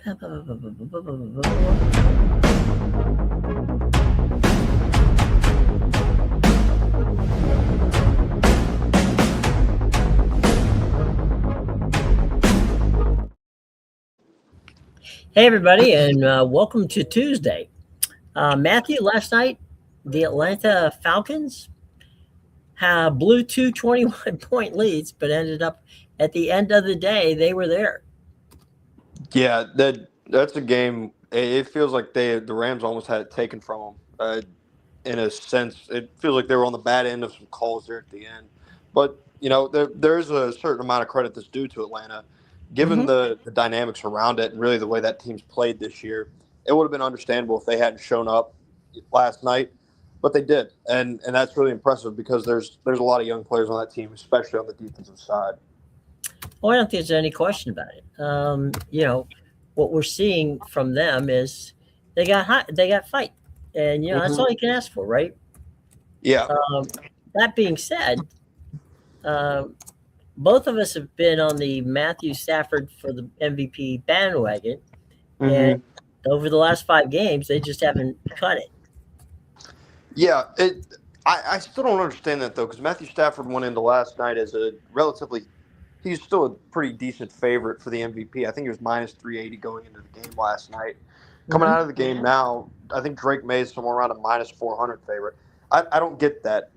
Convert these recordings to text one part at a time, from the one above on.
Hey, everybody, and welcome to Tuesday. Matthew, last night, the Atlanta Falcons blew two 21-point leads, but ended up at the end of the day, they were there. Yeah, that's a game. It feels like the Rams almost had it taken from them. In a sense, it feels like they were on the bad end of some calls there at the end. But there's a certain amount of credit that's due to Atlanta, given the dynamics around it and really the way that team's played this year. It would have been understandable if they hadn't shown up last night, but they did, and that's really impressive because there's a lot of young players on that team, especially on the defensive side. Well, I don't think there's any question about it. What we're seeing from them is they got fight, and that's all you can ask for, right? Yeah. That being said, both of us have been on the Matthew Stafford for the MVP bandwagon, and over the last 5 games, they just haven't cut it. Yeah, I still don't understand that, though, because Matthew Stafford went into last night as he's still a pretty decent favorite for the MVP. I think he was minus 380 going into the game last night. Coming out of the game now, I think Drake May is somewhere around a minus 400 favorite. I don't get that.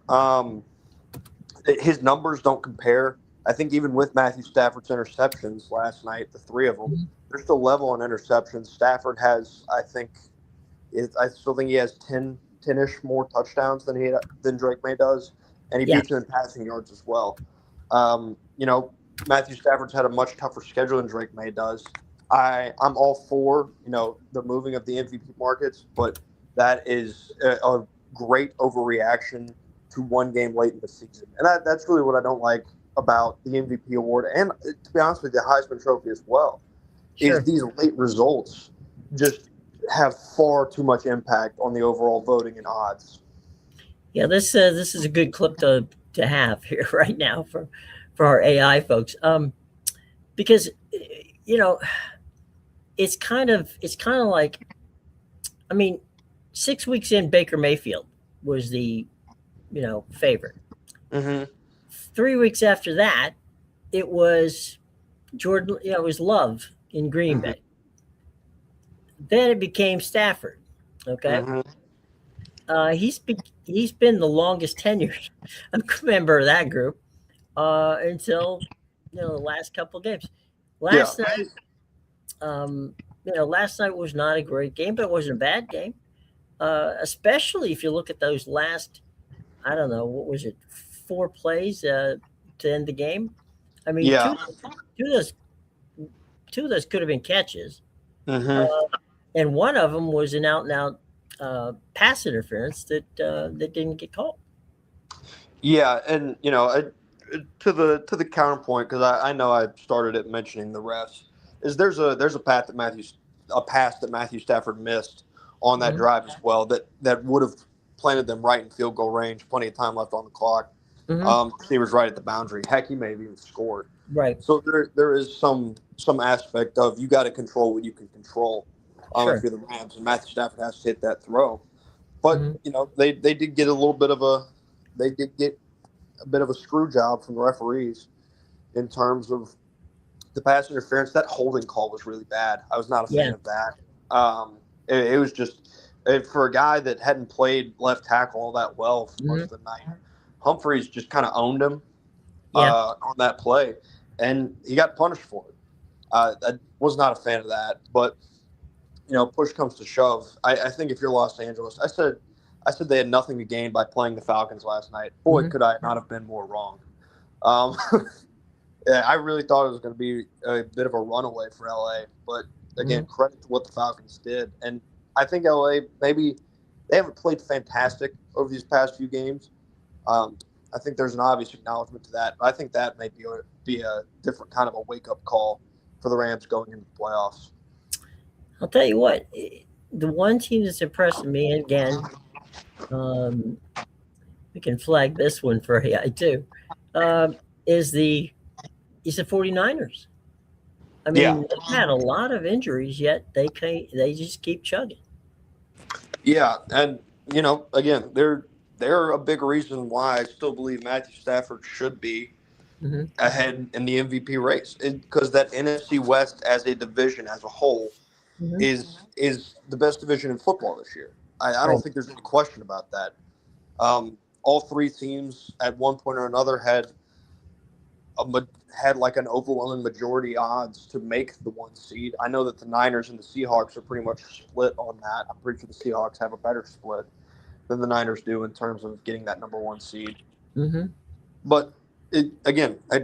His numbers don't compare. I think even with Matthew Stafford's interceptions last night, the 3 of them, they're still level on interceptions. Stafford has, I still think he has 10-ish more touchdowns than Drake May does, and he beats him in passing yards as well. Matthew Stafford's had a much tougher schedule than Drake May does. I'm all for the moving of the MVP markets, but that is a great overreaction to one game late in the season, and that's really what I don't like about the MVP award, and to be honest with you, the Heisman Trophy as well. Sure. Is these late results just have far too much impact on the overall voting and odds. Yeah, this is a good clip to have here right now for our AI folks, because it's kind of like, 6 weeks in, Baker Mayfield was the favorite. 3 weeks after that, it was Jordan. It was Love in Green Bay. Then it became Stafford. Okay. He's been the longest tenured member of that group until the last couple of games. Last night was not a great game, but it wasn't a bad game. Especially if you look at those last, I don't know, what was it, 4 plays to end the game. Two of those could have been catches. And one of them was an out-and-out pass interference that didn't get called. Yeah, and to the counterpoint, because I know I started it mentioning the refs, is there's a pass that Matthew Stafford missed on that drive as well that would have planted them right in field goal range, plenty of time left on the clock. He was right at the boundary. Heck, he may have even scored. Right. So there is some aspect of you got to control what you can control. If you're the Rams, and Matthew Stafford has to hit that throw, but they did get a bit of a screw job from the referees in terms of the pass interference. That holding call was really bad. I was not a fan of that. It was just for a guy that hadn't played left tackle all that well for most of the night. Humphreys just kind of owned him on that play, and he got punished for it. I was not a fan of that, but push comes to shove. I think if you're Los Angeles, I said they had nothing to gain by playing the Falcons last night. Boy, could I not have been more wrong. I really thought it was going to be a bit of a runaway for LA, but again, credit to what the Falcons did. And I think LA, maybe they haven't played fantastic over these past few games. I think there's an obvious acknowledgement to that. But I think that may be a different kind of a wake-up call for the Rams going into the playoffs. I'll tell you what, the one team that's impressed me, and again, we can flag this one for AI too, is the 49ers. I mean, they've had a lot of injuries, yet they just keep chugging. Yeah, and again, they're a big reason why I still believe Matthew Stafford should be ahead in the MVP race, because that NFC West as a division as a whole is the best division in football this year. I don't think there's any question about that. All three teams at one point or another had like an overwhelming majority odds to make the 1 seed. I know that the Niners and the Seahawks are pretty much split on that. I'm pretty sure the Seahawks have a better split than the Niners do in terms of getting that number 1 seed. But it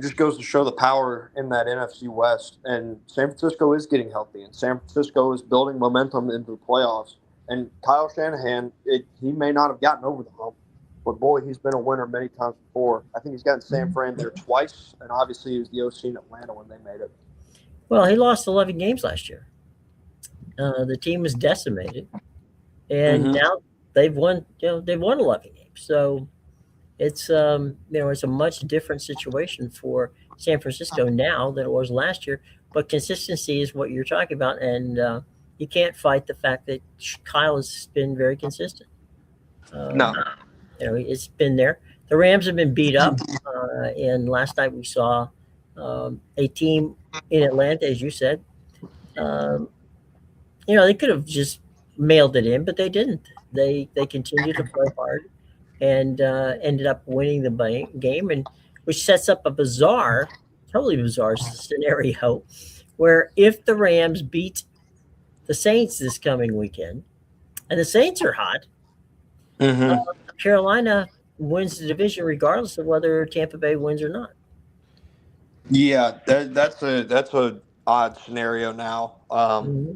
just goes to show the power in that NFC West. And San Francisco is getting healthy, and San Francisco is building momentum into the playoffs. And Kyle Shanahan, he may not have gotten over the hump, but boy, he's been a winner many times before. I think he's gotten San Fran there twice, and obviously he was the OC in Atlanta when they made it. Well, he lost 11 games last year. The team was decimated, and now they've won. They've won 11 games. So it's it's a much different situation for San Francisco now than it was last year. But consistency is what you're talking about, and you can't fight the fact that Kyle has been very consistent. No. It's been there. The Rams have been beat up, and last night we saw a team in Atlanta, as you said. They could have just mailed it in, but they didn't. They continued to play hard and ended up winning the game, and which sets up a totally bizarre scenario where if the Rams beat the Saints this coming weekend, and the Saints are hot, Carolina wins the division regardless of whether Tampa Bay wins or not. Yeah, that's a odd scenario now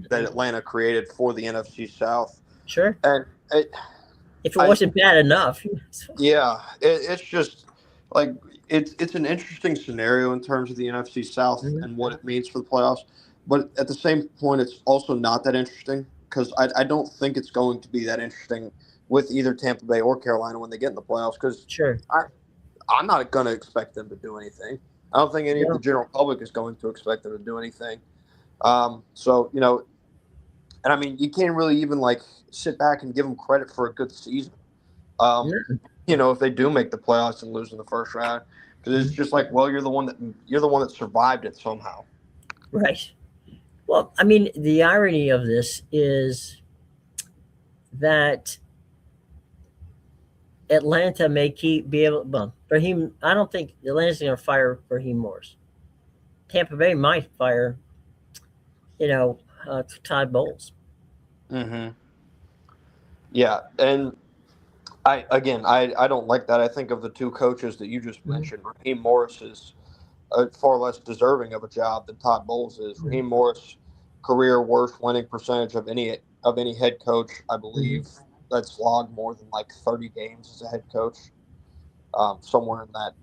that Atlanta created for the NFC South. Sure. And if it wasn't bad enough. Yeah, it's just like it's an interesting scenario in terms of the NFC South and what it means for the playoffs. But at the same point, it's also not that interesting because I don't think it's going to be that interesting with either Tampa Bay or Carolina when they get in the playoffs, because I'm not going to expect them to do anything. I don't think any of the general public is going to expect them to do anything. So, and I mean, you can't really even like sit back and give them credit for a good season. If they do make the playoffs and lose in the first round, because it's just like, well, you're the one that survived it somehow. Right. Well, I mean, the irony of this is that Atlanta may be able. Well, Raheem. I don't think Atlanta's going to fire Raheem Morris. Tampa Bay might fire, Todd Bowles. Yeah, and I don't like that. I think of the two coaches that you just mentioned, Raheem Morris is far less deserving of a job than Todd Bowles is. Raheem Morris, career worst winning percentage of any head coach, I believe. That's logged more than like 30 games as a head coach, somewhere in that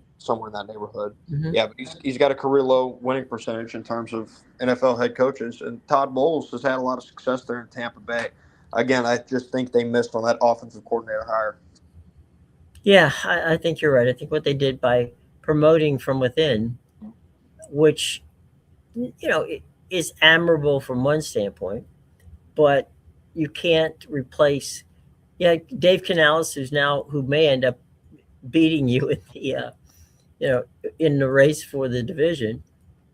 neighborhood. Yeah, but he's got a career low winning percentage in terms of NFL head coaches, and Todd Bowles has had a lot of success there in Tampa Bay. Again, I just think they missed on that offensive coordinator hire. Yeah, I think you're right. I think what they did by promoting from within, which is admirable from one standpoint, but you can't replace. Yeah, Dave Canales, who may end up beating you in the in the race for the division,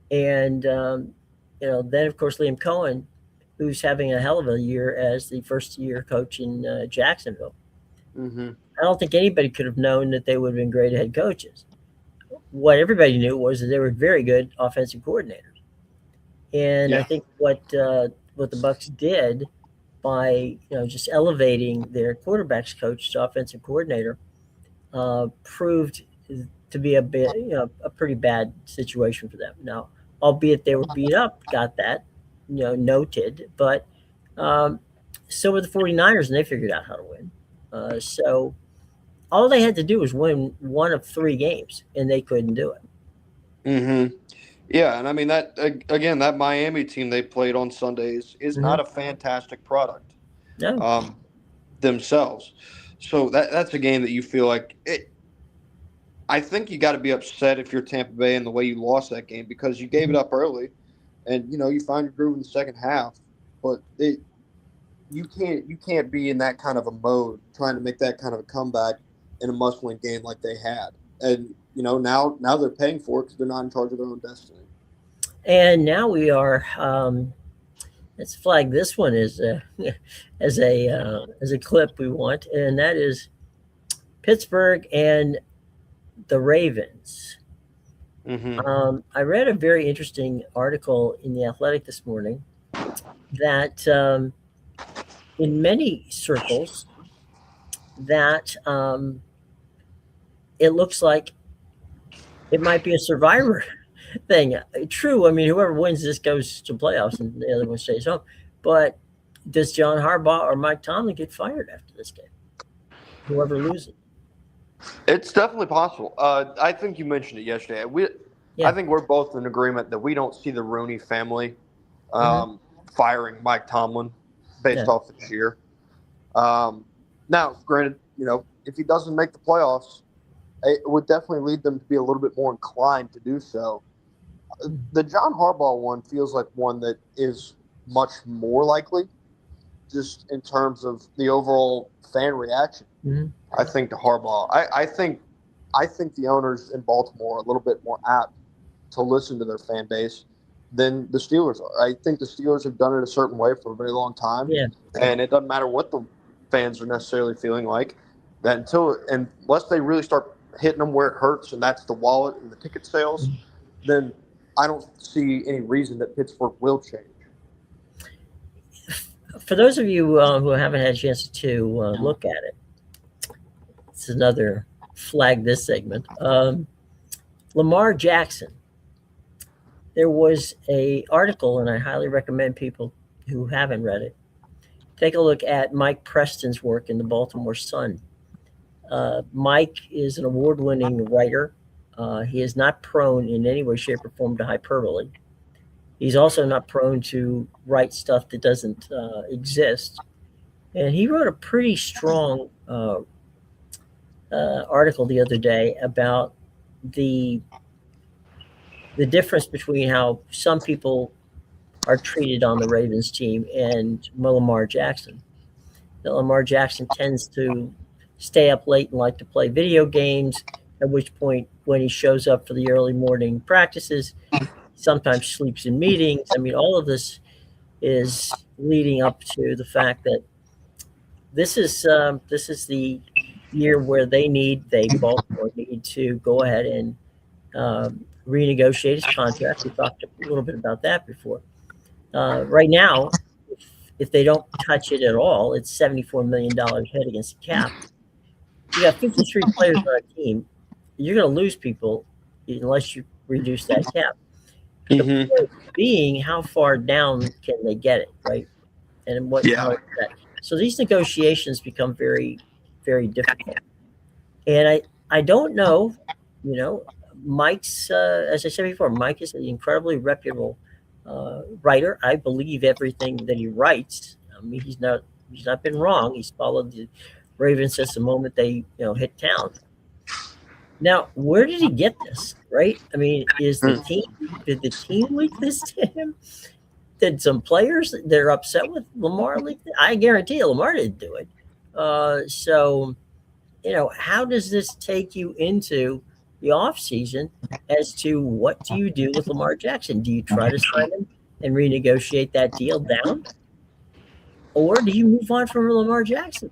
and then of course Liam Cohen, who's having a hell of a year as the first year coach in Jacksonville. I don't think anybody could have known that they would have been great head coaches. What everybody knew was that they were very good offensive coordinators, and I think what the Bucs did by just elevating their quarterbacks coach to offensive coordinator proved to be a pretty bad situation for them. Now, albeit they were beat up, got that noted, but so were the 49ers, and they figured out how to win. So all they had to do was win one of 3 games, and they couldn't do it. Yeah, and I mean that again, that Miami team they played on Sundays is not a fantastic product themselves. So that's a game that you feel like it. I think you got to be upset if you're Tampa Bay in the way you lost that game because you gave it up early. and you find your groove in the second half. But you can't be in that kind of a mode trying to make that kind of a comeback in a must-win game like they had. And now they're paying for it because they're not in charge of their own destiny. And now we are. Let's flag this one as as a clip we want, and that is Pittsburgh and the Ravens. I read a very interesting article in the Athletic this morning that in many circles that it looks like it might be a survivor thing. True, I mean, whoever wins this goes to playoffs and the other one stays home. But does John Harbaugh or Mike Tomlin get fired after this game? Whoever loses. It's definitely possible. I think you mentioned it yesterday. I think we're both in agreement that we don't see the Rooney family firing Mike Tomlin based off this year. Now, granted, if he doesn't make the playoffs, it would definitely lead them to be a little bit more inclined to do so. The John Harbaugh one feels like one that is much more likely, just in terms of the overall fan reaction. I think to Harbaugh, I think the owners in Baltimore are a little bit more apt to listen to their fan base than the Steelers are. I think the Steelers have done it a certain way for a very long time, and it doesn't matter what the fans are necessarily feeling like. That unless they really start hitting them where it hurts, and that's the wallet and the ticket sales, then I don't see any reason that Pittsburgh will change. For those of you who haven't had a chance to look at it, it's another flag this segment. Lamar Jackson. There was a article, and I highly recommend people who haven't read it take a look at Mike Preston's work in the Baltimore Sun. Mike is an award-winning writer. He is not prone in any way, shape, or form to hyperbole. He's also not prone to write stuff that doesn't exist. And he wrote a pretty strong article the other day about the difference between how some people are treated on the Ravens team and Lamar Jackson. Lamar Jackson tends to stay up late and like to play video games, at which point when he shows up for the early morning practices, sometimes sleeps in meetings. I mean, all of this is leading up to the fact that this is the year where Baltimore need to go ahead and renegotiate his contract. We talked a little bit about that before. Right now, if they don't touch it at all, it's $74 million head against the cap. You got 53 players on a team. You're going to lose people unless you reduce that cap. The point being, how far down can they get it, right? And how is that? So these negotiations become very, very difficult. And I don't know, Mike's, as I said before, Mike is an incredibly reputable writer. I believe everything that he writes. I mean, he's not been wrong. He's followed the Ravens since the moment they hit town. Now, where did he get this? Right? I mean, did the team leak this to him? Did some players that are upset with Lamar leak it? I guarantee you Lamar didn't do it. So, how does this take you into the offseason as to what do you do with Lamar Jackson? Do you try to sign him and renegotiate that deal down? Or do you move on from Lamar Jackson?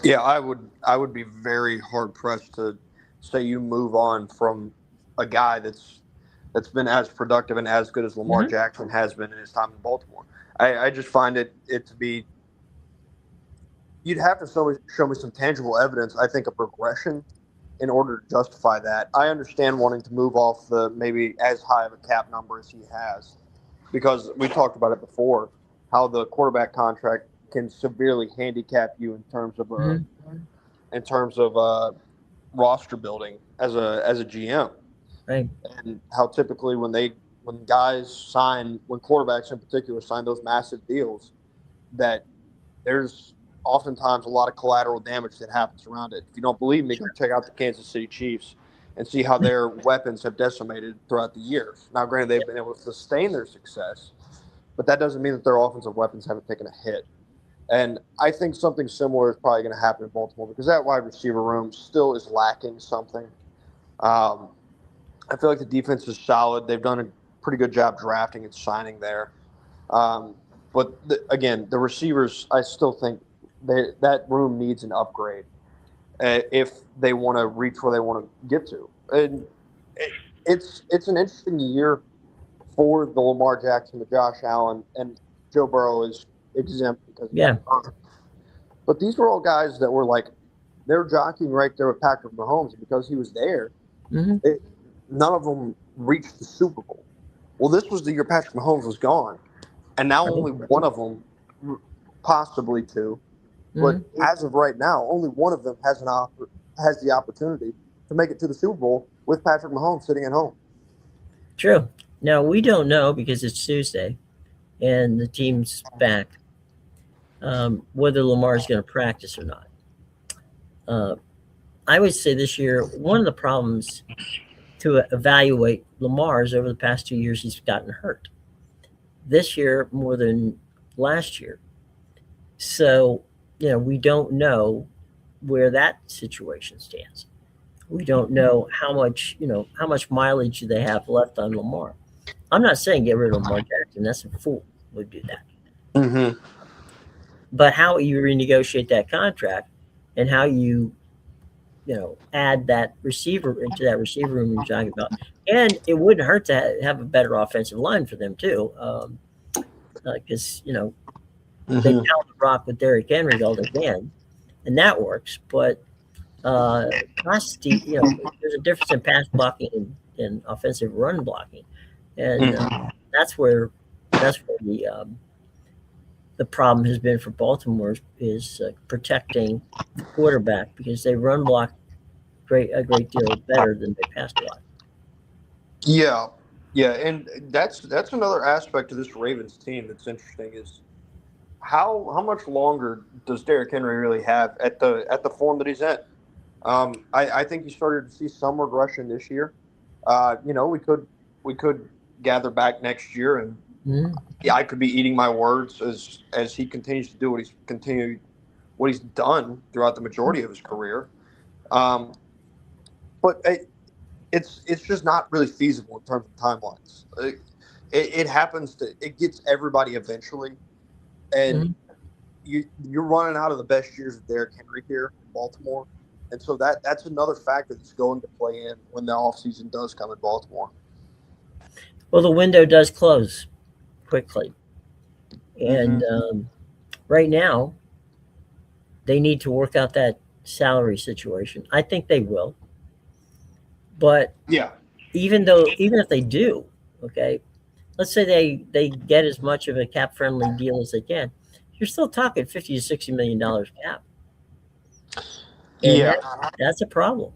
Yeah, I would be very hard pressed to say you move on from a guy that's been as productive and as good as Lamar Jackson has been in his time in Baltimore. I just find it to be, you'd have to show me some tangible evidence, I think, a progression in order to justify that. I understand wanting to move off the maybe as high of a cap number as he has, because we talked about it before, how the quarterback contract can severely handicap you in terms of roster building as a GM, right? And how typically when quarterbacks in particular sign those massive deals, that there's oftentimes a lot of collateral damage that happens around it. If you don't believe me, go check out the Kansas City Chiefs and see how their weapons have decimated throughout the years. Now, granted, they've been able to sustain their success, but that doesn't mean that their offensive weapons haven't taken a hit. And I think something similar is probably going to happen in Baltimore because that wide receiver room still is lacking something. I feel like the defense is solid. They've done a pretty good job drafting and signing there. But again, the receivers, I still think that room needs an upgrade if they want to reach where they want to get to. And it's an interesting year for the Lamar Jackson, the Josh Allen, and Joe Burrow is exempt because But these were all guys that were like they're jockeying right there with Patrick Mahomes because he was there. None of them reached the Super Bowl. Well, this was the year Patrick Mahomes was gone, and now only one of them, possibly two, but as of right now, only one of them has the opportunity to make it to the Super Bowl with Patrick Mahomes sitting at home. True. Now, we don't know because it's Tuesday and the team's back whether Lamar's going to practice or not. I would say this year, one of the problems to evaluate Lamar is over the past 2 years, he's gotten hurt. This year, more than last year. So, we don't know where that situation stands. We don't know how much mileage do they have left on Lamar. I'm not saying get rid of Lamar Jackson. That's a fool would do that. But how you renegotiate that contract and how you add that receiver into that receiver room you're talking about. And it wouldn't hurt to have a better offensive line for them too. Because, they pound the rock with Derrick Henry all they can, and that works. But there's a difference in pass blocking and offensive run blocking. And that's where the problem has been for Baltimore is protecting the quarterback because they run block a great deal better than they pass block. Yeah, and that's another aspect of this Ravens team that's interesting is how much longer does Derrick Henry really have at the form that he's in? I think he started to see some regression this year. We could gather back next year and. I could be eating my words as he continues to do what he's done throughout the majority of his career. But it's just not really feasible in terms of timelines. It happens it gets everybody eventually, and you're running out of the best years of Derrick Henry here in Baltimore, and so that's another factor that's going to play in when the offseason does come in Baltimore. Well, the window does close quickly. And right now, they need to work out that salary situation. I think they will. But even if they do, okay, let's say they get as much of a cap-friendly deal as they can, you're still talking $50 to $60 million cap. And that's a problem.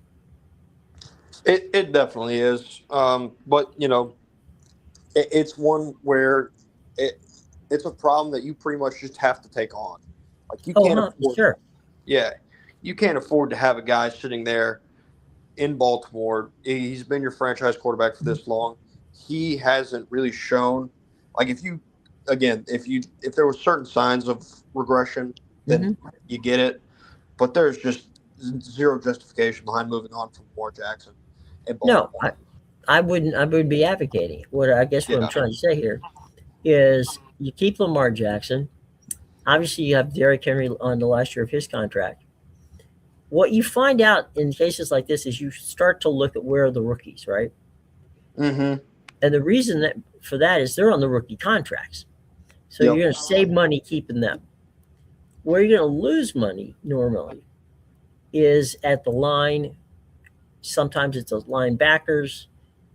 It definitely is. But, it's one where it's a problem that you pretty much just have to take on. Like you can't afford, you can't afford to have a guy sitting there in Baltimore. He's been your franchise quarterback for this long. He hasn't really shown. Like if there were certain signs of regression, then you get it. But there's just zero justification behind moving on from Lamar Jackson. No, I wouldn't be advocating it. What I'm trying to say here is you keep Lamar Jackson. Obviously, you have Derrick Henry on the last year of his contract. What you find out in cases like this is you start to look at where are the rookies, right? And the reason for that is they're on the rookie contracts. So you're going to save money keeping them. Where you're going to lose money normally is at the line. Sometimes it's the linebackers.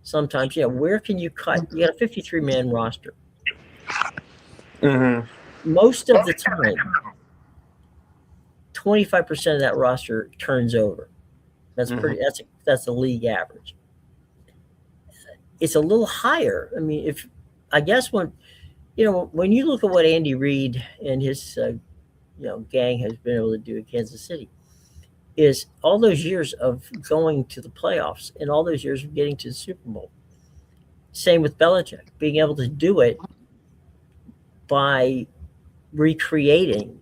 Sometimes, where can you cut? You got a 53-man roster. Most of the time, 25% of that roster turns over. That's pretty. That's the league average. It's a little higher. I mean, when you look at what Andy Reid and his gang has been able to do in Kansas City, is all those years of going to the playoffs and all those years of getting to the Super Bowl. Same with Belichick, being able to do it by recreating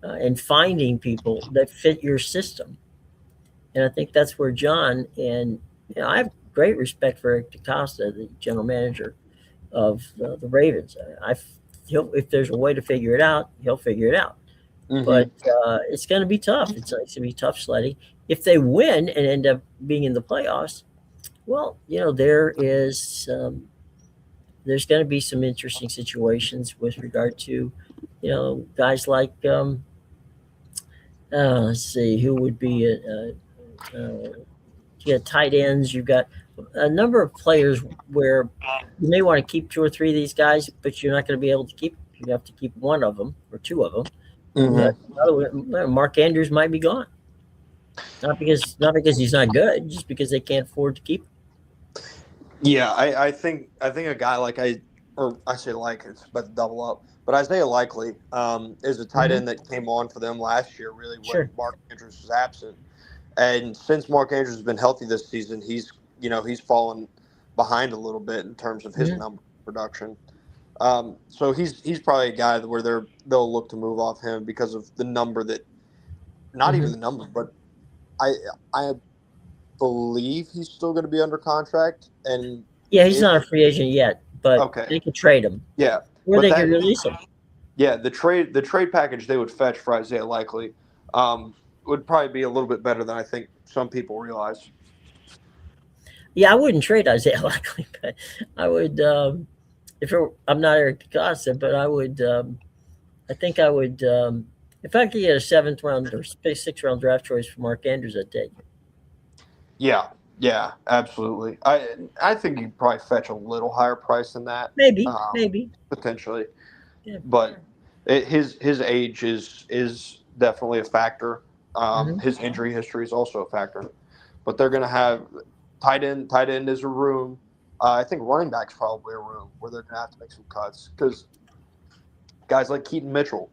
and finding people that fit your system. And I think that's where John and I have great respect for Eric DeCosta, the general manager of the Ravens. If there's a way to figure it out, he'll figure it out. Mm-hmm. But it's going to be tough. It's going to be tough sledding. If they win and end up being in the playoffs, well, there's going to be some interesting situations with regard to, guys like, let's see, who would be you got tight ends. You've got a number of players where you may want to keep 2 or 3 of these guys, but you're not going to be able to keep. You have to keep one of them or 2 of them. Mm-hmm. Mark Andrews might be gone. Not because he's not good, just because they can't afford to keep him. Yeah, I think a guy like I say like it's but double up. But Isaiah Likely is a tight end that came on for them last year, really when Mark Andrews was absent. And since Mark Andrews has been healthy this season, he's fallen behind a little bit in terms of his number production. So he's probably a guy where they'll look to move off him because of the number that, not even the number, but I believe he's still going to be under contract. And he's not a free agent yet, but they could trade him. Yeah, or they could release him. Yeah, the trade package they would fetch for Isaiah Likely would probably be a little bit better than I think some people realize. Yeah, I wouldn't trade Isaiah Likely, but I would. I'm not Eric DeCosta, but I would. I think I would. If I could get a 7th round or 6th round draft choice for Mark Andrews, I'd take it. Yeah, absolutely. I think you'd probably fetch a little higher price than that. Maybe potentially. Yeah. But his age is definitely a factor. His injury history is also a factor. But they're going to have tight end is a room. I think running back's probably a room where they're going to have to make some cuts because guys like Keaton Mitchell,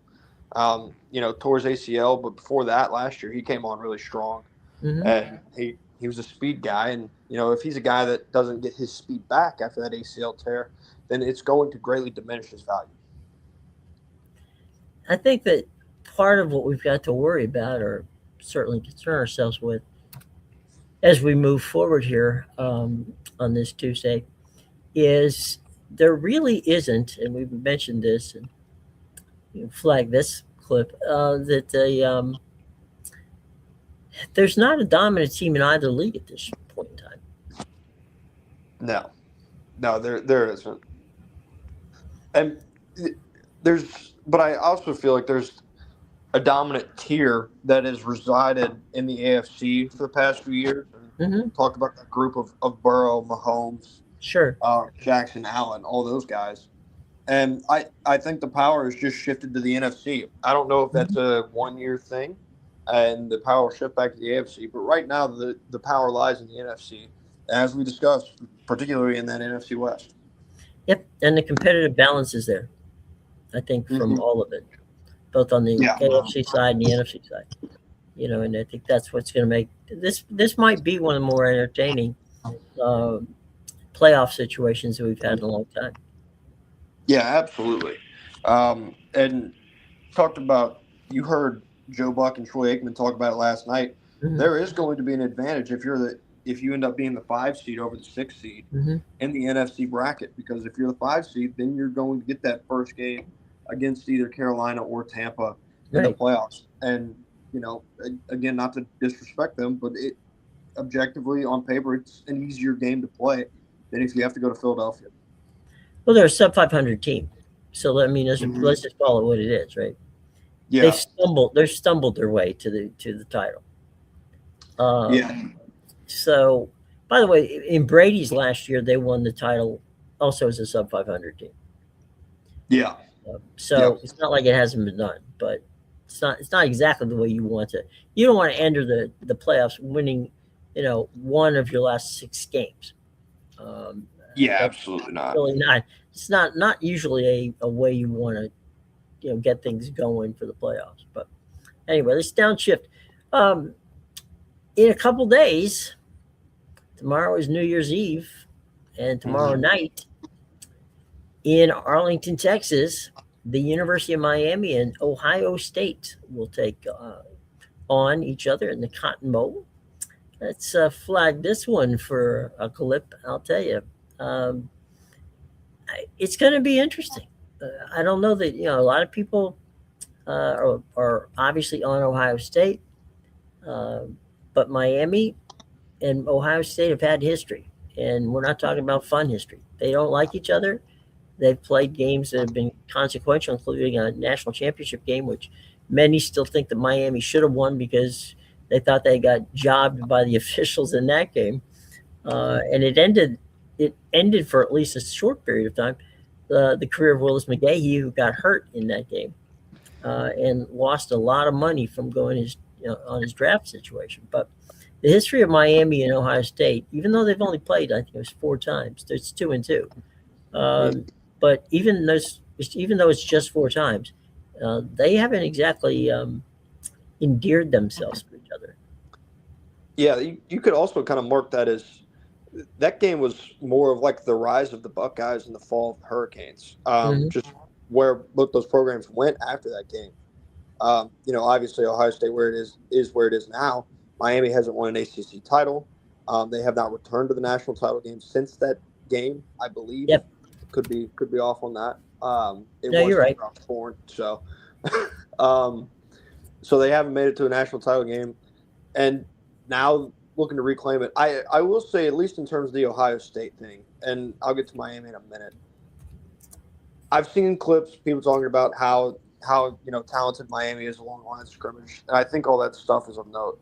tore his ACL, but before that last year he came on really strong, and he was a speed guy, and if he's a guy that doesn't get his speed back after that ACL tear, then it's going to greatly diminish his value. I think that part of what we've got to worry about, or certainly concern ourselves with, as we move forward here on this Tuesday, is there really isn't, and we've mentioned this, and flag this clip, that there's not a dominant team in either league at this point in time. No, there isn't, and but I also feel like there's a dominant tier that has resided in the AFC for the past few years. Talked about that group of Burrow, Mahomes, Jackson, Allen, all those guys. And I think the power has just shifted to the NFC. I don't know if that's a one-year thing and the power will shift back to the AFC, but right now the power lies in the NFC, as we discussed, particularly in that NFC West. Yep, and the competitive balance is there, I think, from all of it, both on the AFC side and the NFC side. And I think that's what's going to make this might be one of the more entertaining playoff situations that we've had in a long time. Yeah, absolutely. And talked about, you heard Joe Buck and Troy Aikman talk about it last night. There is going to be an advantage if you end up being the 5 seed over the 6 seed in the NFC bracket, because if you're the 5 seed, then you're going to get that first game against either Carolina or Tampa in the playoffs. And again, not to disrespect them, but objectively on paper, it's an easier game to play than if you have to go to Philadelphia. Well, they're a sub-500 team, so let's just call it what it is, right? Yeah, they stumbled their way to the title. So, by the way, in Brady's last year, they won the title also as a sub-500 team. Yeah. It's not like it hasn't been done, but it's not exactly the way you want to. You don't want to enter the playoffs winning, one of your last 6 games. Absolutely not. Really not. It's not usually a way you want to, get things going for the playoffs. But anyway, let's downshift. in a couple days, tomorrow is New Year's Eve, and tomorrow night in Arlington, Texas, the University of Miami and Ohio State will take on each other in the Cotton Bowl. Let's flag this one for a clip. I'll tell you, um, it's going to be interesting. I don't know that a lot of people are obviously on Ohio State, but Miami and Ohio State have had history, and we're not talking about fun history. They don't like each other. They've played games that have been consequential, including a national championship game, which many still think that Miami should have won because they thought they got jobbed by the officials in that game, and it ended. It ended for at least a short period of time the career of Willis McGahee, who got hurt in that game and lost a lot of money from going on his draft situation. But the history of Miami and Ohio State, even though they've only played, I think it was 4 times. It's 2-2. But even though it's just 4 times, they haven't exactly endeared themselves to each other. Yeah, you could also kind of mark that as that game was more of like the rise of the Buckeyes and the fall of the Hurricanes. Just where both those programs went after that game. Obviously Ohio State where it is where it is now. Miami hasn't won an ACC title. They have not returned to the national title game since that game, I believe. Yep. Could be off on that. You're right. Born, so so they haven't made it to a national title game, and now looking to reclaim it. I will say, at least in terms of the Ohio State thing, and I'll get to Miami in a minute. I've seen clips, people talking about how talented Miami is along the line of scrimmage, and I think all that stuff is of note.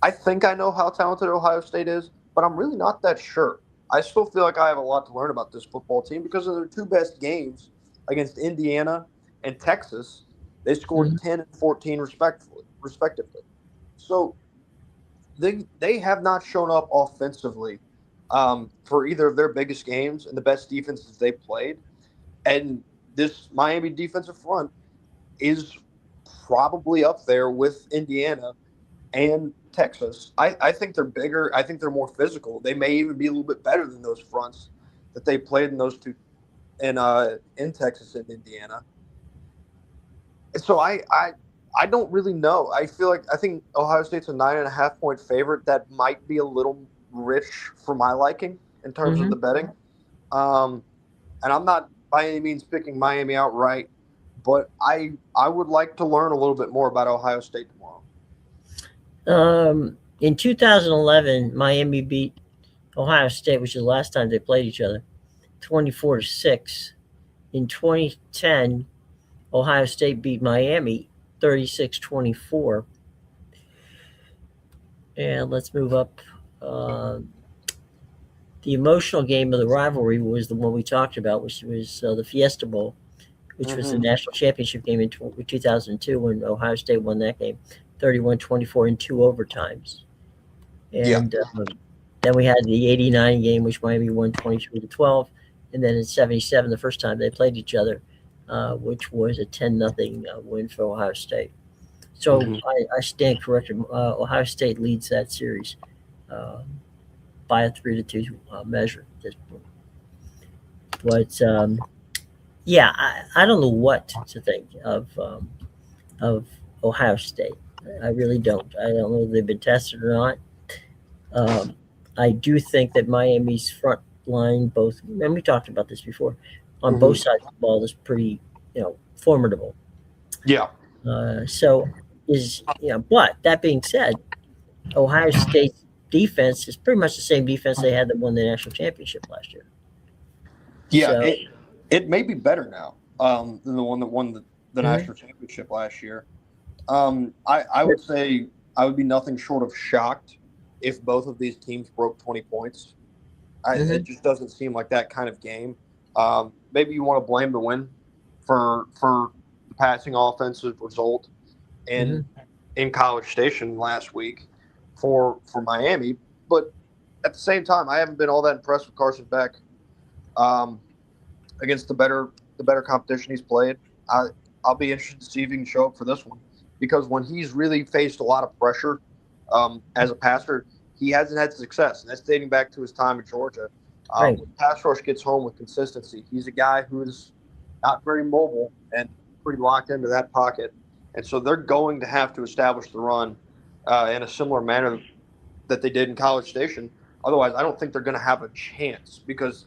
I think I know how talented Ohio State is, but I'm really not that sure. I still feel like I have a lot to learn about this football team because of their 2 best games against Indiana and Texas. They scored 10 and 14 respectively. So they have not shown up offensively for either of their biggest games and the best defenses they played. And this Miami defensive front is probably up there with Indiana and Texas. I think they're bigger. I think they're more physical. They may even be a little bit better than those fronts that they played in those two in Texas and Indiana. And so I don't really know. I think Ohio State's a 9.5-point favorite. That might be a little rich for my liking in terms of the betting. And I'm not by any means picking Miami outright, but I would like to learn a little bit more about Ohio State tomorrow. In 2011, Miami beat Ohio State, which is the last time they played each other, 24-6. In 2010, Ohio State beat Miami 36-24. And let's move up. The emotional game of the rivalry was the one we talked about, which was the Fiesta Bowl, which was the national championship game in 2002 when Ohio State won that game, 31-24 in 2 overtimes. And then we had the 89 game, which Miami won 23-12. And then in 77, the first time they played each other, which was a 10-0 win for Ohio State. So I stand corrected. Ohio State leads that series by a 3-2 measure at this point. But I don't know what to think of Ohio State. I really don't. I don't know if they've been tested or not. I do think that Miami's front line, and we talked about this before, on both sides of the ball is pretty, formidable. Yeah. But that being said, Ohio State's defense is pretty much the same defense they had that won the national championship last year. Yeah, so, it may be better now than the one that won the national championship last year. I would say I would be nothing short of shocked if both of these teams broke 20 points. It just doesn't seem like that kind of game. Maybe you want to blame the win for the passing offensive result in College Station last week for Miami. But at the same time, I haven't been all that impressed with Carson Beck against the better competition he's played. I'll be interested to see if he can show up for this one, because when he's really faced a lot of pressure As a passer, he hasn't had success, and that's dating back to his time at Georgia. Right. When pass rush gets home with consistency, he's a guy who's not very mobile and pretty locked into that pocket. And so they're going to have to establish the run in a similar manner that they did in College Station. Otherwise, I don't think they're going to have a chance, because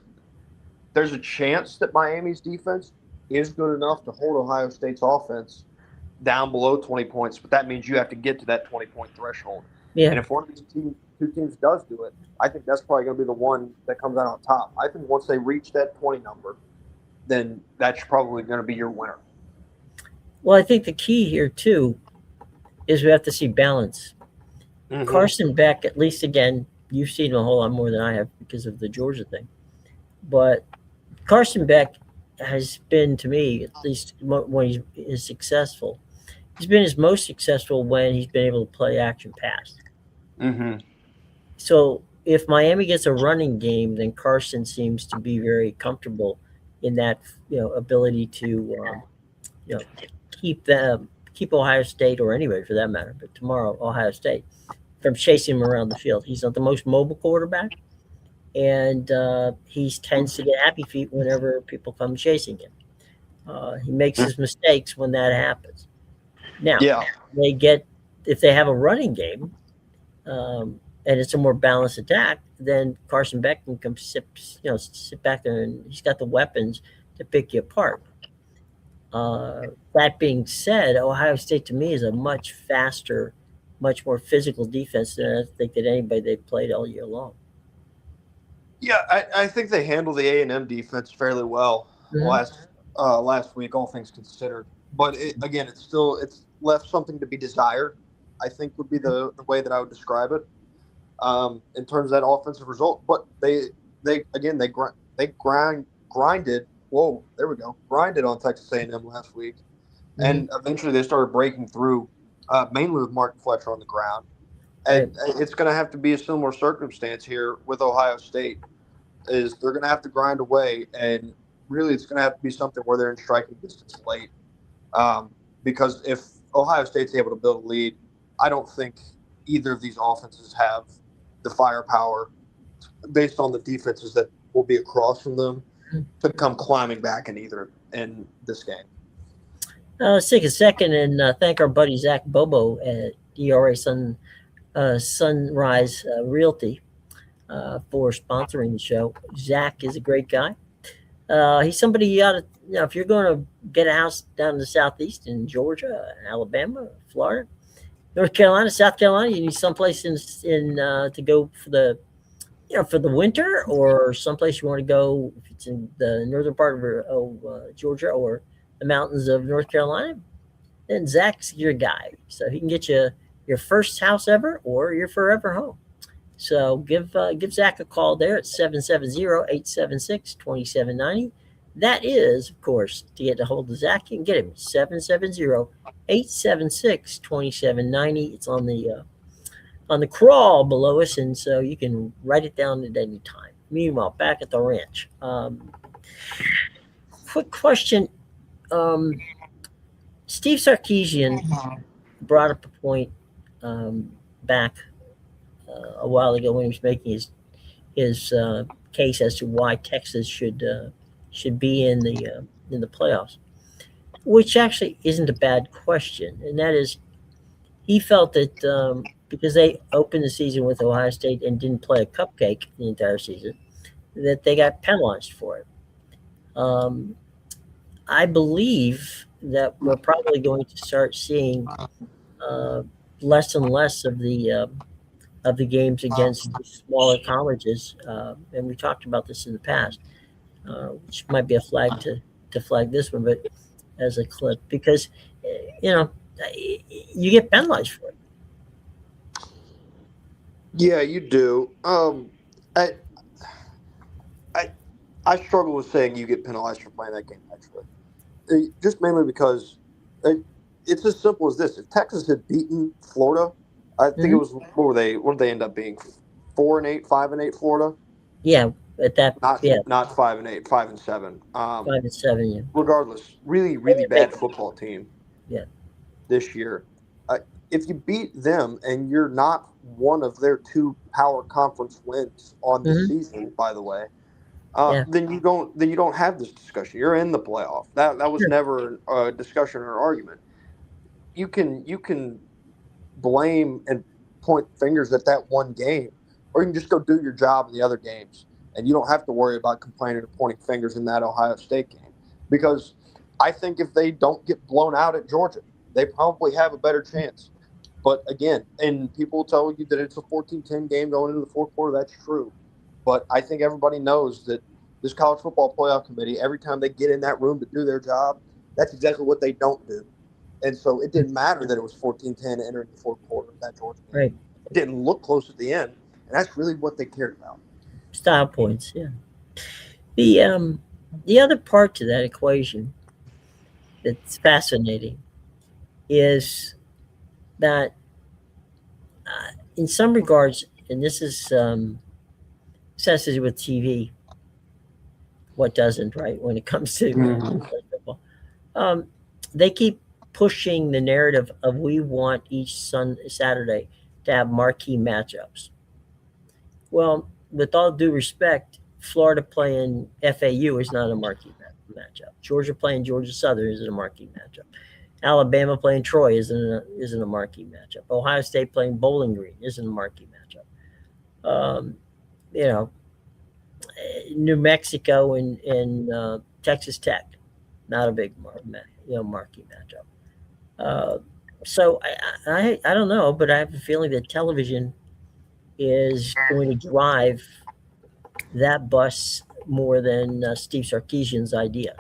there's a chance that Miami's defense is good enough to hold Ohio State's offense down below 20 points, but that means you have to get to that 20-point threshold. Yeah. And if one of these two teams does do it, I think that's probably going to be the one that comes out on top. I think once they reach that 20 number, then that's probably going to be your winner. Well, I think the key here, too, is we have to see balance. Mm-hmm. Carson Beck, at least, again, you've seen him a whole lot more than I have because of the Georgia thing. But Carson Beck has been, to me, at least when he is successful, he's been his most successful when he's been able to play action pass. Mm-hmm. So if Miami gets a running game, then Carson seems to be very comfortable in that, ability to, keep Ohio State, or anybody for that matter, but tomorrow Ohio State, from chasing him around the field. He's not the most mobile quarterback, and he tends to get happy feet whenever people come chasing him. He makes his mistakes when that happens. Now, if they have a running game, and it's a more balanced attack, then Carson Beck can come sit back there, and he's got the weapons to pick you apart. That being said, Ohio State to me is a much faster, much more physical defense than I think that anybody they've played all year long. Yeah, I think they handle the A&M defense fairly well last week, all things considered. But again, it's left something to be desired, I think would be the way that I would describe it in terms of that offensive result. But they grinded. Whoa, there we go. Grinded on Texas A&M last week. Mm-hmm. And eventually they started breaking through, mainly with Mark Fletcher on the ground. And it's going to have to be a similar circumstance here with Ohio State. Is they're going to have to grind away, and really it's going to have to be something where they're in striking distance late. Because if Ohio State's able to build a lead, I don't think either of these offenses have the firepower, based on the defenses that will be across from them, to come climbing back in this game. Let's take a second and thank our buddy Zach Bobo at ERA Sunrise Realty for sponsoring the show. Zach is a great guy. He's somebody you ought to, if you're going to get a house down in the Southeast, in Georgia, Alabama, Florida, North Carolina, South Carolina, you need someplace in to go for the winter, or someplace you want to go if it's in the northern part of Georgia or the mountains of North Carolina, then Zach's your guy. So he can get you your first house ever or your forever home. So give Zach a call there at 770-876-2790. That is, of course, to get a hold of Zach, you can get him 770-876-2790. It's on the crawl below us, and so you can write it down at any time. Meanwhile, back at the ranch. Quick question. Steve Sarkisian brought up a point back a while ago when he was making his case as to why Texas should be in the playoffs, which actually isn't a bad question, and that is, he felt that because they opened the season with Ohio State and didn't play a cupcake the entire season, that they got penalized for it. I believe that we're probably going to start seeing less and less of the games against the smaller colleges, and we talked about this in the past, which might be a flag to flag this one, but as a clip, because you get penalized for it. Yeah, you do. I struggle with saying you get penalized for playing that game, actually. Just mainly because it's as simple as this. If Texas had beaten Florida, I think it was, what did they end up being? 4-8, 5-8 Florida? Yeah, at that. Not 5-8, 5-7. 5-7, yeah. Regardless, really, really bad football team. Yeah. This year. if you beat them and you're not one of their 2 power conference wins on the season, by the way, then you don't have this discussion. You're in the playoff. That was never a discussion or argument. You can blame and point fingers at that one game, or you can just go do your job in the other games, and you don't have to worry about complaining or pointing fingers in that Ohio State game. Because I think if they don't get blown out at Georgia, they probably have a better chance. But again, and people tell you that it's a 14-10 game going into the fourth quarter. That's true. But I think everybody knows that this college football playoff committee, every time they get in that room to do their job, that's exactly what they don't do. And so it didn't matter that it was 14-10 entering the fourth quarter of that Georgia game. Right. It didn't look close at the end, and that's really what they cared about. Style points, yeah. The other part to that equation that's fascinating is that in some regards, and this is has to do with TV, what doesn't, right, when it comes to football. They keep pushing the narrative of we want each Saturday to have marquee matchups. Well, with all due respect, Florida playing FAU is not a marquee matchup. Georgia playing Georgia Southern isn't a marquee matchup. Alabama playing Troy isn't a marquee matchup. Ohio State playing Bowling Green isn't a marquee matchup. New Mexico and Texas Tech, not a big marquee matchup. So I don't know, but I have a feeling that television is going to drive that bus more than Steve Sarkisian's idea.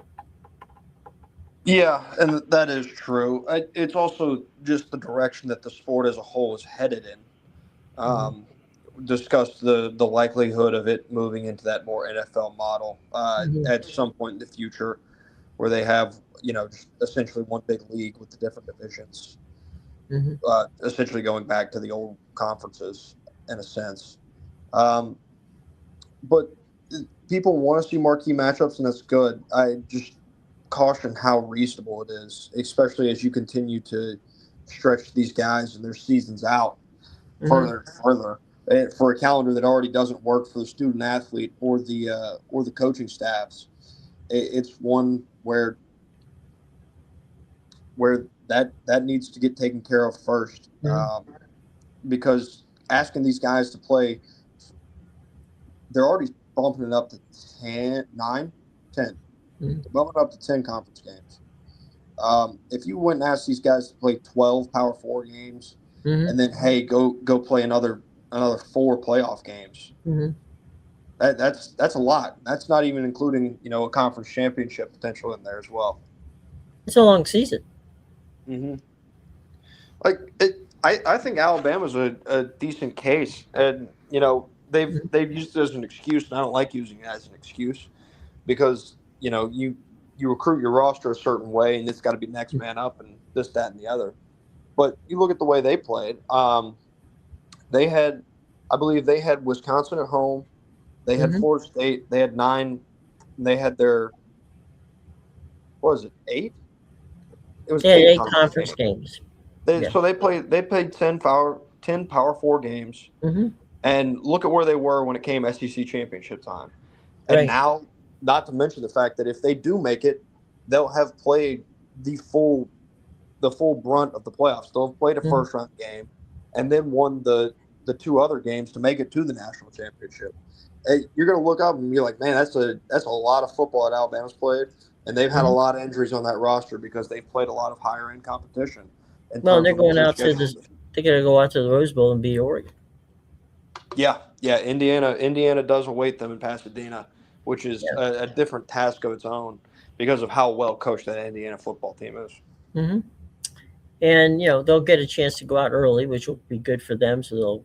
Yeah, and that is true. It's also just the direction that the sport as a whole is headed in. Discuss the likelihood of it moving into that more NFL model at some point in the future, where they have just essentially one big league with the different divisions, essentially going back to the old conferences in a sense. But people want to see marquee matchups, and that's good. I just caution how reasonable it is, especially as you continue to stretch these guys and their seasons out further and further. And for a calendar that already doesn't work for the student athlete or the coaching staffs, it's one where that needs to get taken care of first, because asking these guys to play, they're already bumping it up to 10. They're bumping up to 10 conference games. If you went and asked these guys to play 12 Power 4 games, and then go play another 4 playoff games, that's a lot. That's not even including a conference championship potential in there as well. It's a long season. I think Alabama's a decent case, and they've used it as an excuse, and I don't like using it as an excuse, because you recruit your roster a certain way, and it's got to be next man up and this, that, and the other. But you look at the way they played. I believe they had Wisconsin at home. They had Florida State. They had 9. They had their, what was it, 8? It was 8 conference games. So they played 10 Power 4 games. And look at where they were when it came SEC championship time. And now, not to mention the fact that if they do make it, they'll have played the full brunt of the playoffs. They'll have played a first round game and then won the 2 other games to make it to the national championship. Hey, you're going to look up and be like, man, that's a lot of football that Alabama's played, and they've had a lot of injuries on that roster because they've played a lot of higher end competition. Well, they're going out to they're going to go out to the Rose Bowl and beat Oregon. Yeah. Indiana does await them in Pasadena, which is a different task of its own because of how well coached that Indiana football team is. And they'll get a chance to go out early, which will be good for them. So they'll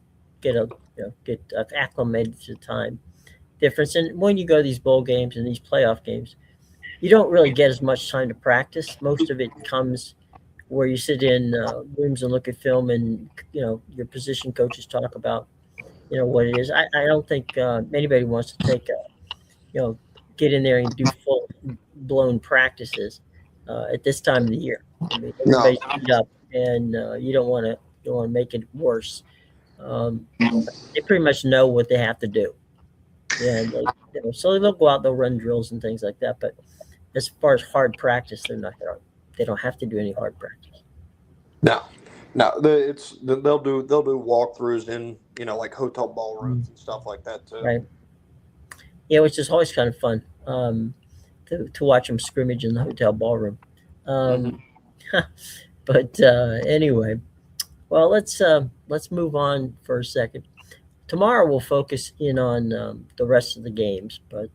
get acclimated to the time difference. And when you go to these bowl games and these playoff games, you don't really get as much time to practice. Most of it comes where you sit in rooms and look at film, and your position coaches talk about what it is. I don't think anybody wants to take get in there and do full blown practices at this time of the year. I mean, everybody's beat up. and you don't want to make it worse. They pretty much know what they have to do, and so they'll go out, they'll run drills and things like that. But as far as hard practice, they don't have to do any hard practice. No, no, they'll do walkthroughs in like hotel ballrooms and stuff like that too. Right. Yeah, which is always kind of fun to watch them scrimmage in the hotel ballroom. But anyway, well, let's move on for a second. Tomorrow we'll focus in on the rest of the games, but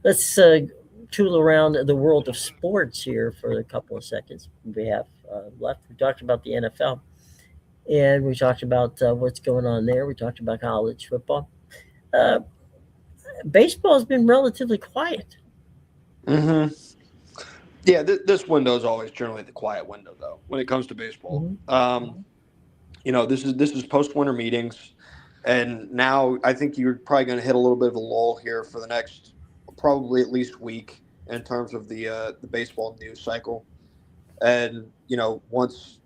let's tool around the world of sports here for a couple of seconds we have left. We talked about the NFL, and we talked about what's going on there. We talked about college football. Uh, Baseball has been relatively quiet. Yeah, this window is always generally the quiet window, though, when it comes to baseball. This is post-winter meetings, and now I think you're probably going to hit a little bit of a lull here for the next probably at least week in terms of the baseball news cycle. And once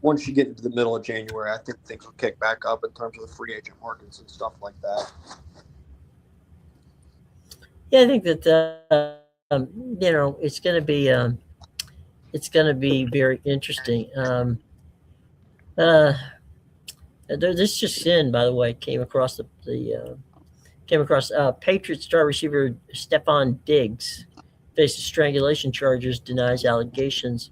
you get into the middle of January, I think things will kick back up in terms of the free agent markets and stuff like that. Yeah, I think that it's going to be very interesting. This just in, by the way, came across Patriots star receiver Stephon Diggs faces strangulation charges, denies allegations.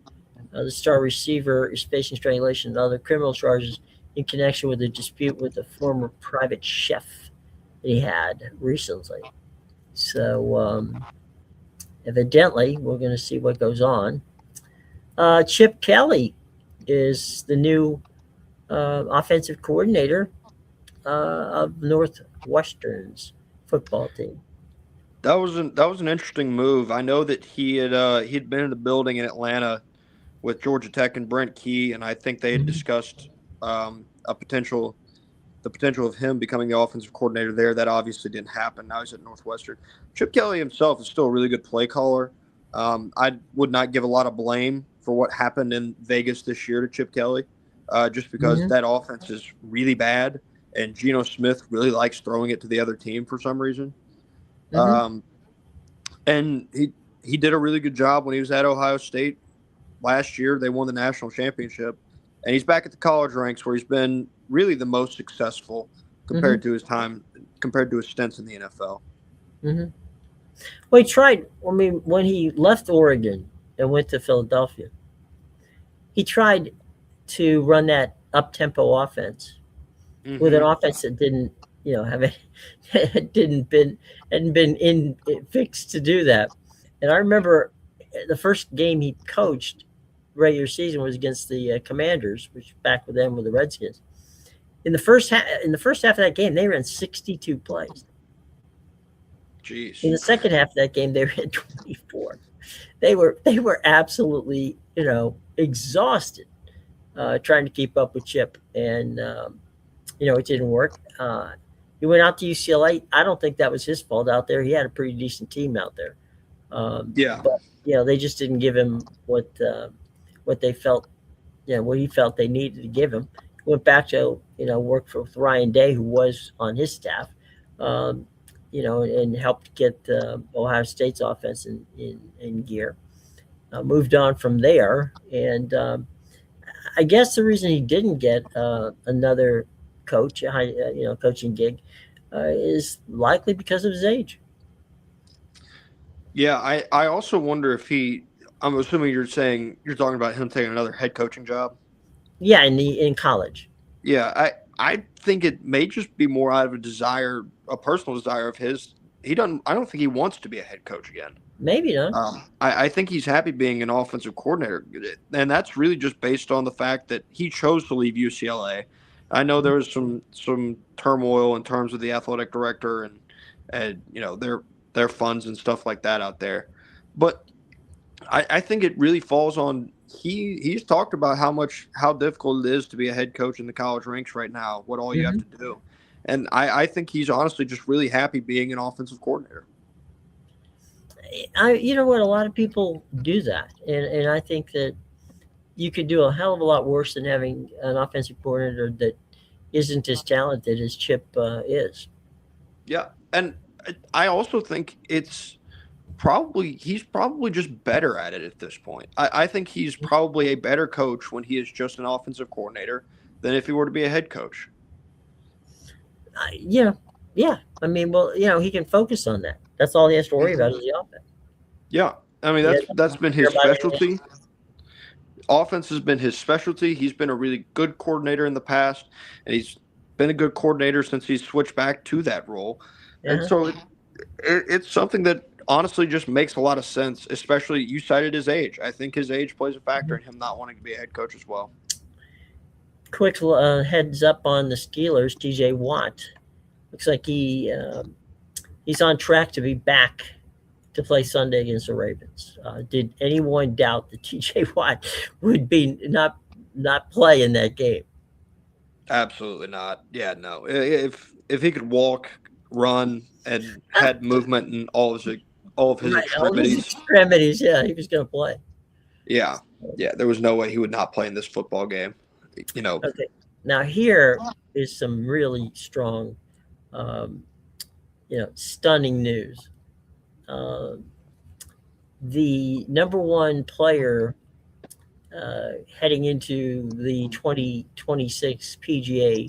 The star receiver is facing strangulation and other criminal charges in connection with a dispute with a former private chef that he had recently. So evidently, we're going to see what goes on. Chip Kelly is the new offensive coordinator of Northwestern's football team. That was an interesting move. I know that he'd been in the building in Atlanta with Georgia Tech and Brent Key, and I think they had discussed the potential of him becoming the offensive coordinator there. That obviously didn't happen. Now he's at Northwestern. Chip Kelly himself is still a really good play caller. I would not give a lot of blame for what happened in Vegas this year to Chip Kelly, just because that offense is really bad, and Geno Smith really likes throwing it to the other team for some reason. And he did a really good job when he was at Ohio State last year. They won the national championship, and he's back at the college ranks where he's been really the most successful compared to his stints in the NFL. Well, he tried. I mean, when he left Oregon and went to Philadelphia, he tried to run that up-tempo offense with an offense that didn't, have it, hadn't been fixed to do that. And I remember the first game he coached regular season was against the Commanders, which back with them with the Redskins. In the first half of that game, they ran 62 plays. Jeez. In the second half of that game, they ran 24. They were absolutely exhausted trying to keep up with Chip, and it didn't work. He went out to UCLA. I don't think that was his fault out there. He had a pretty decent team out there. But they just didn't give him what they felt, what he felt they needed to give him. He went back to work with Ryan Day, who was on his staff, and helped get Ohio State's offense in gear. Moved on from there, and I guess the reason he didn't get another coaching gig is likely because of his age. Yeah, I also wonder if I'm assuming you're talking about him taking another head coaching job. Yeah, in college. Yeah, I think it may just be more out of a personal desire of his. I don't think he wants to be a head coach again. Maybe not. I think he's happy being an offensive coordinator, and that's really just based on the fact that he chose to leave UCLA. I know there was some turmoil in terms of the athletic director and their funds and stuff like that out there, but I think it really falls on he's talked about how difficult it is to be a head coach in the college ranks right now, what all you have to do. And I think he's honestly just really happy being an offensive coordinator. You know what? A lot of people do that, and I think that you could do a hell of a lot worse than having an offensive coordinator that isn't as talented as Chip is. Yeah, and I also think he's probably just better at it at this point. I think he's probably a better coach when he is just an offensive coordinator than if he were to be a head coach. Yeah. I mean, well, he can focus on that. That's all he has to worry about is the offense. Yeah, I mean that's been his specialty. Offense has been his specialty. He's been a really good coordinator in the past, and he's been a good coordinator since he's switched back to that role. And so it's something that honestly just makes a lot of sense, especially you cited his age. I think his age plays a factor in him not wanting to be a head coach as well. Quick heads up on the Steelers. TJ Watt looks like he's on track to be back to play Sunday against the Ravens. Did anyone doubt that TJ Watt would be not play in that game? Absolutely not. Yeah, no. If he could walk, run, and had movement in all of his extremities, yeah, he was going to play. Yeah, there was no way he would not play in this football game. Okay, now here is some really strong, stunning news. The number one player heading into the 2026 PGA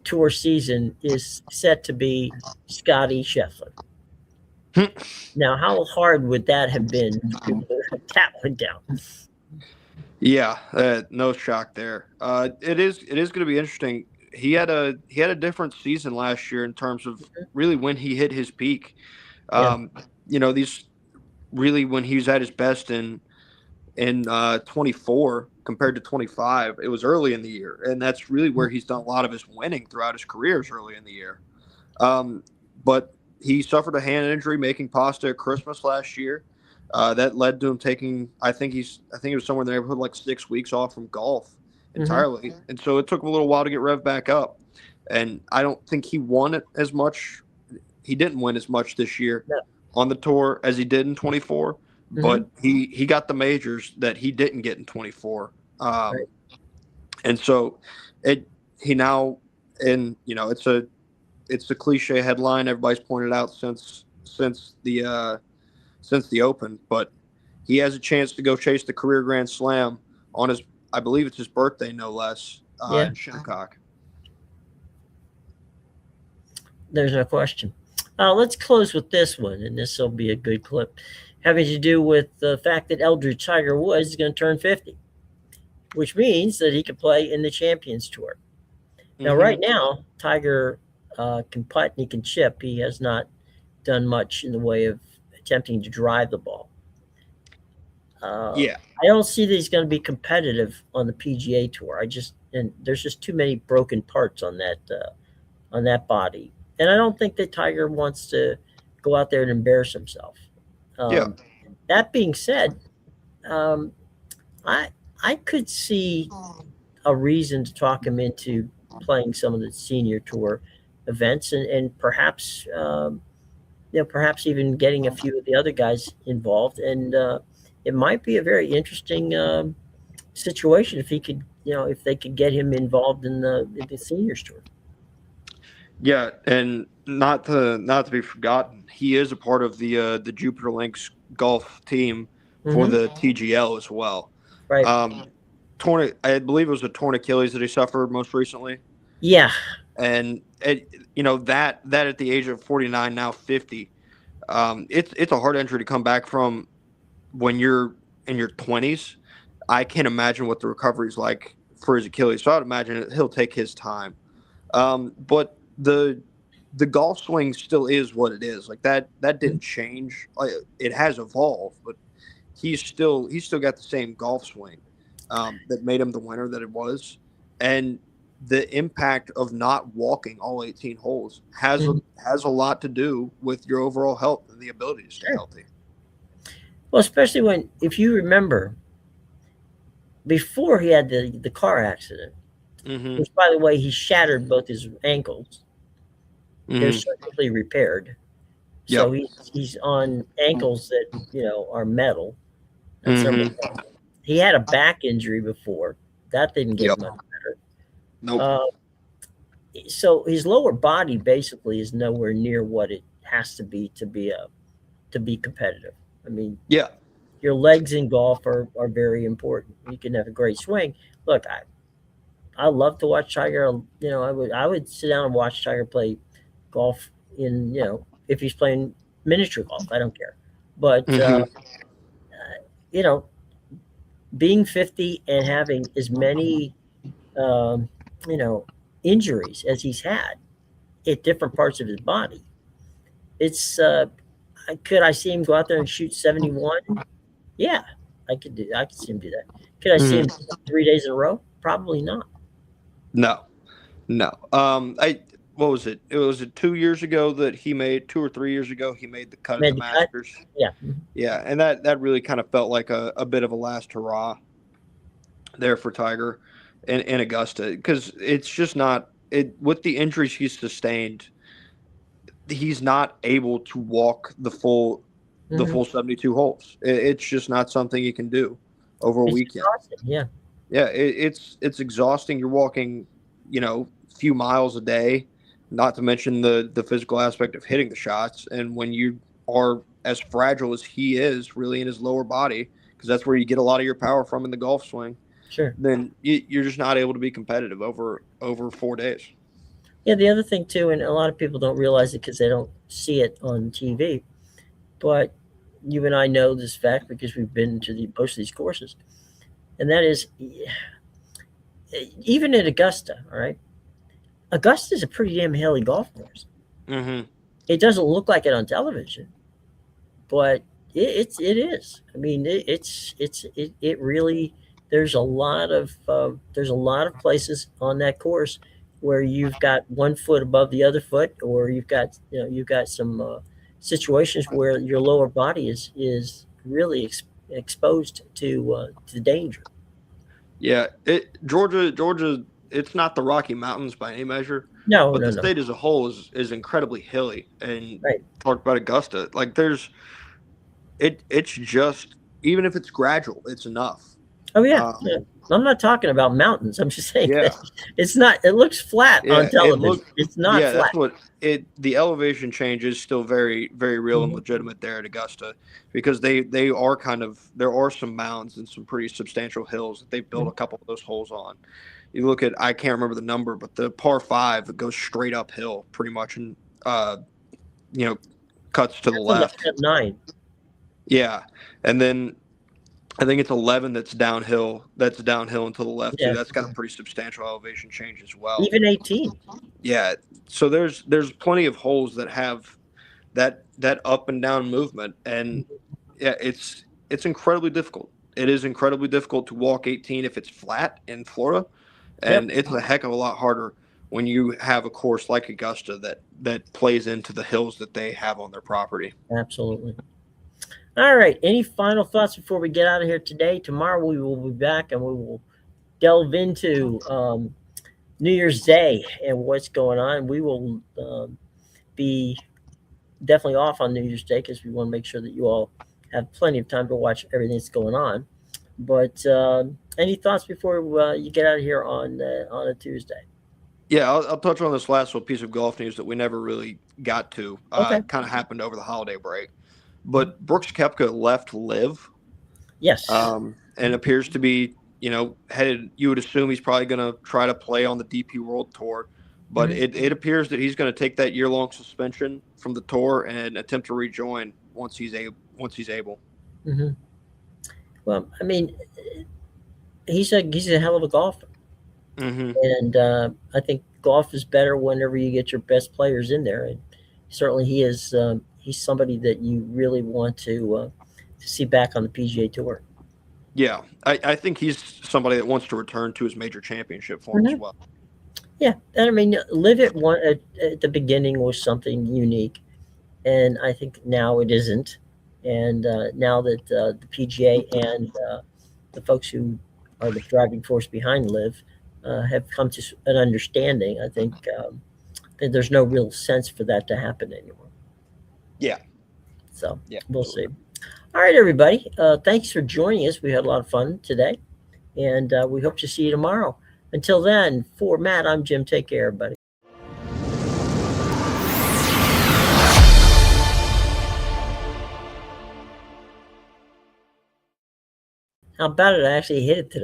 Tour season is set to be Scotty Scheffler. Now, how hard would that have been to put that one down? Yeah, no shock there. It is going to be interesting. He had a different season last year in terms of really when he hit his peak. These really when he was at his best in 24 compared to 25, it was early in the year, and that's really where he's done a lot of his winning throughout his career is early in the year. But he suffered a hand injury making pasta at Christmas last year. That led to him taking, I think it was somewhere in the neighborhood like 6 weeks off from golf entirely. And so it took him a little while to get revved back up. And I don't think he won it as much. He didn't win as much this year on the tour as he did in 24, but he got the majors that he didn't get in 24. And so it's a cliche headline everybody's pointed out since the Open, but he has a chance to go chase the career Grand Slam on I believe it's his birthday, no less, in Shinnecock. There's no question. Let's close with this one, and this will be a good clip, having to do with the fact that Eldridge Tiger Woods is going to turn 50, which means that he can play in the Champions Tour. Now, right now, Tiger can putt and he can chip. He has not done much in the way of attempting to drive the ball. I don't see that he's going to be competitive on the PGA Tour. There's just too many broken parts on that body, and I don't think that Tiger wants to go out there and embarrass himself. That being said, I could see a reason to talk him into playing some of the senior tour events and perhaps perhaps even getting a few of the other guys involved. And it might be a very interesting situation if he could, if they could get him involved in the seniors tour. Yeah, and not to be forgotten, he is a part of the Jupiter Links golf team for the TGL as well. Right. I believe it was a torn Achilles that he suffered most recently. Yeah. And that at the age of 49, now 50, it's a hard injury to come back from when you're in your 20s. I can't imagine what the recovery is like for his Achilles. So I'd imagine he'll take his time. But the golf swing still is what it is. Like that didn't change. It has evolved, but he's still got the same golf swing that made him the winner that it was. And the impact of not walking all 18 holes has a lot to do with your overall health and the ability to stay healthy. Well, especially if you remember, before he had the car accident, which, by the way, he shattered both his ankles. They're surgically repaired. So he's on ankles that, are metal. That's number one. He had a back injury before. That didn't get Yep. much better. Nope. So his lower body basically is nowhere near what it has to be to be competitive. I mean, Yeah. your legs in golf are very important. You can have a great swing. Look, I love to watch Tiger. You know, I would sit down and watch Tiger play golf in, if he's playing miniature golf. I don't care. But you know, being 50 and having as many um, you know injuries as he's had at different parts of his body, it's could I see him go out there and shoot 71? Yeah, I could do. I could see him do that. Could I see him 3 days in a row? Probably not. No. I what was it? It was 2 years ago that he made 2 or 3 years ago he made the cut at the Masters. Yeah. Yeah, and that really kind of felt like a bit of a last hurrah there for Tiger in Augusta, because it's just not with the injuries he's sustained. He's not able to walk the full 72 holes. It's just not something you can do over a weekend. Exhausting. Yeah. Yeah, it's exhausting. You're walking, a few miles a day, not to mention the physical aspect of hitting the shots. And when you are as fragile as he is, really, in his lower body, because that's where you get a lot of your power from in the golf swing. Sure. Then you're just not able to be competitive over 4 days. Yeah, the other thing too, and a lot of people don't realize it because they don't see it on TV, but you and I know this fact because we've been to most of these courses, and that is, even at Augusta, all right, Augusta is a pretty damn hilly golf course. Mm-hmm. It doesn't look like it on television, but it is. I mean, it really. There's a lot of places on that course where you've got 1 foot above the other foot, or you've got some situations where your lower body is really exposed to danger. Yeah, Georgia, it's not the Rocky Mountains by any measure. No, but no, the state as a whole is incredibly hilly. And right. Talk about Augusta, like it's just, even if it's gradual, it's enough. Oh yeah. I'm not talking about mountains. I'm just saying Yeah. that it's not. It looks flat on television. It's not flat. That's what the elevation change is still very, very real and legitimate there at Augusta, because they are there are some mounds and some pretty substantial hills that they built a couple of those holes on. You look at, I can't remember the number, but the par 5 that goes straight uphill pretty much, and cuts to the left. 9. Yeah, and then I think it's 11 that's downhill and to the left too. That's got a pretty substantial elevation change as well. Even 18. Yeah. So there's plenty of holes that have that up and down movement, and yeah, it's incredibly difficult. It is incredibly difficult to walk 18 if it's flat in Florida, and it's a heck of a lot harder when you have a course like Augusta that plays into the hills that they have on their property. Absolutely. All right. Any final thoughts before we get out of here today? Tomorrow we will be back and we will delve into New Year's Day and what's going on. We will be definitely off on New Year's Day because we want to make sure that you all have plenty of time to watch everything that's going on. But any thoughts before you get out of here on a Tuesday? Yeah, I'll touch on this last little piece of golf news that we never really got to. Okay. Kind of happened over the holiday break. But Brooks Koepka left LIV. Yes. And appears to be, headed. You would assume he's probably going to try to play on the DP World Tour. But it appears that he's going to take that year-long suspension from the tour and attempt to rejoin once he's able. Mm-hmm. Well, I mean, he's a hell of a golfer. Mm-hmm. And I think golf is better whenever you get your best players in there. And certainly he is. He's somebody that you really want to see back on the PGA Tour. Yeah, I think he's somebody that wants to return to his major championship form as well. Yeah, and I mean, LIV at the beginning was something unique, and I think now it isn't. And now that the PGA and the folks who are the driving force behind LIV have come to an understanding, I think that there's no real sense for that to happen anymore. Yeah. So we'll see. All right, everybody. Thanks for joining us. We had a lot of fun today, and we hope to see you tomorrow. Until then, for Matt, I'm Jim. Take care, everybody. How about it? I actually hit it today.